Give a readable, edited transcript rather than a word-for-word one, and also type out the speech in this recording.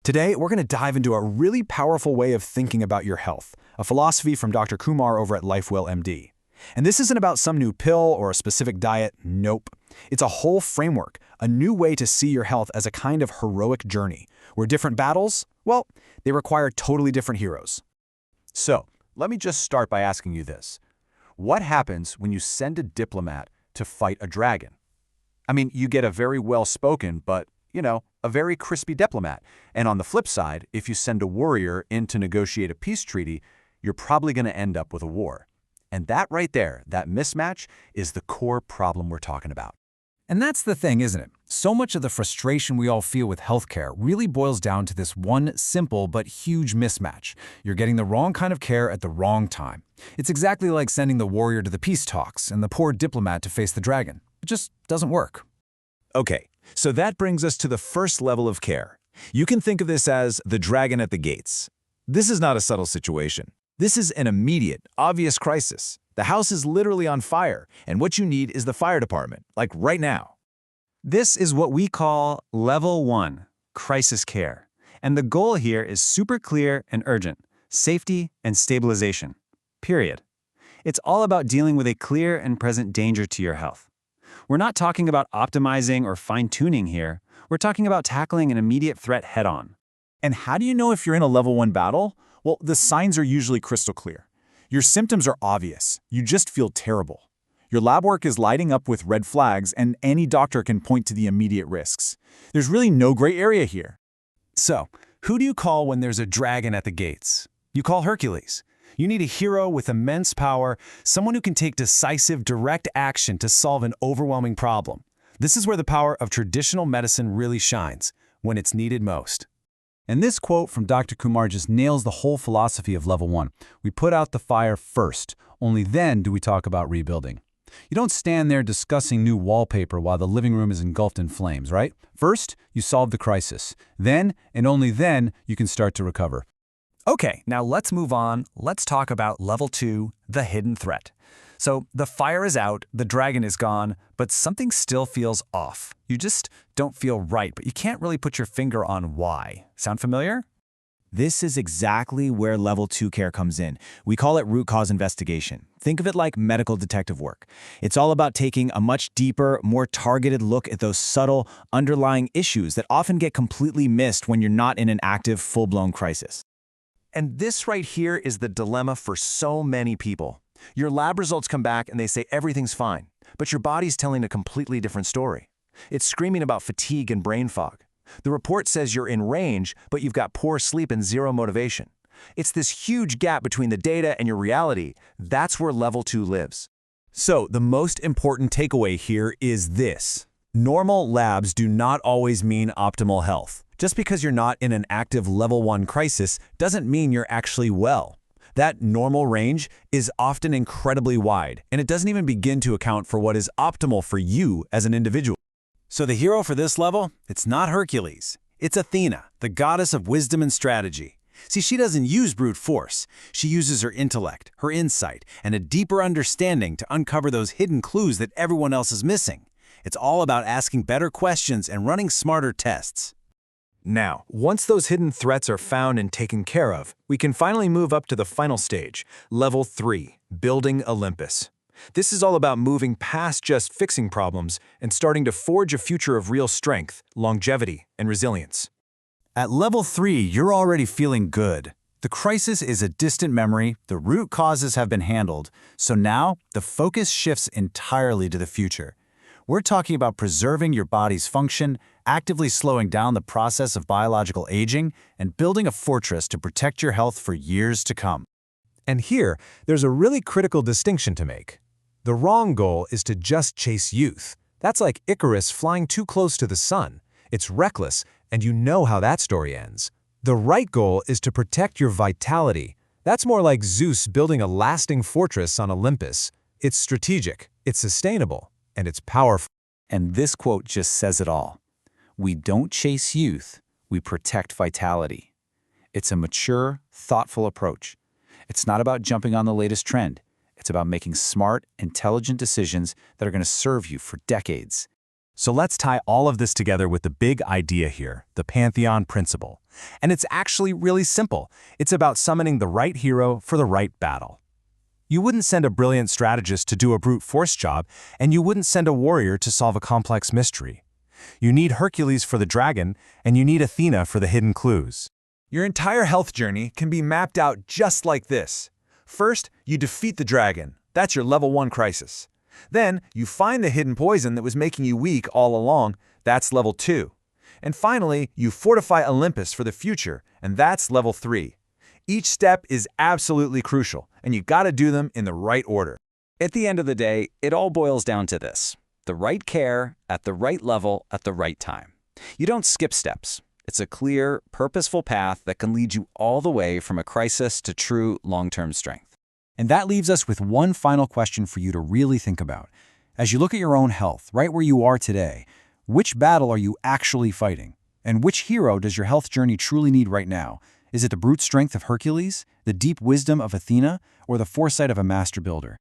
Today, we're going to dive into a really powerful way of thinking about your health, a philosophy from Dr. Kumar over at LifeWellMD. And this isn't about some new pill or a specific diet, nope. It's a whole framework, a new way to see your health as a kind of heroic journey, where different battles, well, they require totally different heroes. So, let me just start by asking you this. What happens when you send a diplomat to fight a dragon? I mean, you get a very well-spoken, but, a very crispy diplomat. And on the flip side, if you send a warrior in to negotiate a peace treaty, you're probably going to end up with a war. And that right there, that mismatch, is the core problem we're talking about. And that's the thing, isn't it? So much of the frustration we all feel with healthcare really boils down to this one simple but huge mismatch. You're getting the wrong kind of care at the wrong time. It's exactly like sending the warrior to the peace talks and the poor diplomat to face the dragon. It just doesn't work. Okay, so that brings us to the first level of care. You can think of this as the dragon at the gates. This is not a subtle situation. This is an immediate, obvious crisis. The house is literally on fire, and what you need is the fire department, like right now. This is what we call Level 1, crisis care. And the goal here is super clear and urgent: safety and stabilization. Period. It's all about dealing with a clear and present danger to your health. We're not talking about optimizing or fine-tuning here. We're talking about tackling an immediate threat head-on. And how do you know if you're in a level 1 battle? Well, the signs are usually crystal clear. Your symptoms are obvious. You just feel terrible. Your lab work is lighting up with red flags, and any doctor can point to the immediate risks. There's really no gray area here. So, who do you call when there's a dragon at the gates? You call Hercules. You need a hero with immense power, someone who can take decisive, direct action to solve an overwhelming problem. This is where the power of traditional medicine really shines, when it's needed most. And this quote from Dr. Kumar just nails the whole philosophy of Level 1. We put out the fire first. Only then do we talk about rebuilding. You don't stand there discussing new wallpaper while the living room is engulfed in flames, right? First, you solve the crisis. Then, and only then, you can start to recover. Okay, now let's move on. Let's talk about Level 2, the hidden threat. So the fire is out, the dragon is gone, but something still feels off. You just don't feel right, but you can't really put your finger on why. Sound familiar? This is exactly where Level 2 care comes in. We call it root cause investigation. Think of it like medical detective work. It's all about taking a much deeper, more targeted look at those subtle, underlying issues that often get completely missed when you're not in an active, full-blown crisis. And this right here is the dilemma for so many people. Your lab results come back and they say everything's fine, but your body's telling a completely different story. It's screaming about fatigue and brain fog. The report says you're in range, but you've got poor sleep and zero motivation. It's this huge gap between the data and your reality. That's where Level 2 lives. So, the most important takeaway here is this. Normal labs do not always mean optimal health. Just because you're not in an active Level 1 crisis doesn't mean you're actually well. That normal range is often incredibly wide, and it doesn't even begin to account for what is optimal for you as an individual. So the hero for this level, it's not Hercules. It's Athena, the goddess of wisdom and strategy. See, she doesn't use brute force. She uses her intellect, her insight, and a deeper understanding to uncover those hidden clues that everyone else is missing. It's all about asking better questions and running smarter tests. Now, once those hidden threats are found and taken care of, we can finally move up to the final stage, Level 3, Building Olympus. This is all about moving past just fixing problems and starting to forge a future of real strength, longevity, and resilience. At Level 3, you're already feeling good. The crisis is a distant memory, the root causes have been handled, so now the focus shifts entirely to the future. We're talking about preserving your body's function, actively slowing down the process of biological aging, and building a fortress to protect your health for years to come. And here, there's a really critical distinction to make. The wrong goal is to just chase youth. That's like Icarus flying too close to the sun. It's reckless, and you know how that story ends. The right goal is to protect your vitality. That's more like Zeus building a lasting fortress on Olympus. It's strategic, it's sustainable, and it's powerful. And this quote just says it all. We don't chase youth, we protect vitality. It's a mature, thoughtful approach. It's not about jumping on the latest trend. It's about making smart, intelligent decisions that are going to serve you for decades. So let's tie all of this together with the big idea here, the Pantheon principle. And it's actually really simple. It's about summoning the right hero for the right battle. You wouldn't send a brilliant strategist to do a brute force job, and you wouldn't send a warrior to solve a complex mystery. You need Hercules for the dragon, and you need Athena for the hidden clues. Your entire health journey can be mapped out just like this. First, you defeat the dragon. That's your level 1 crisis. Then, you find the hidden poison that was making you weak all along. That's level 2. And finally, you fortify Olympus for the future, and that's level 3. Each step is absolutely crucial, and you gotta do them in the right order. At the end of the day, it all boils down to this: the right care at the right level at the right time. You don't skip steps. It's a clear, purposeful path that can lead you all the way from a crisis to true long-term strength. And that leaves us with one final question for you to really think about. As you look at your own health, right where you are today, which battle are you actually fighting? And which hero does your health journey truly need right now? Is it the brute strength of Hercules, the deep wisdom of Athena, or the foresight of a master builder?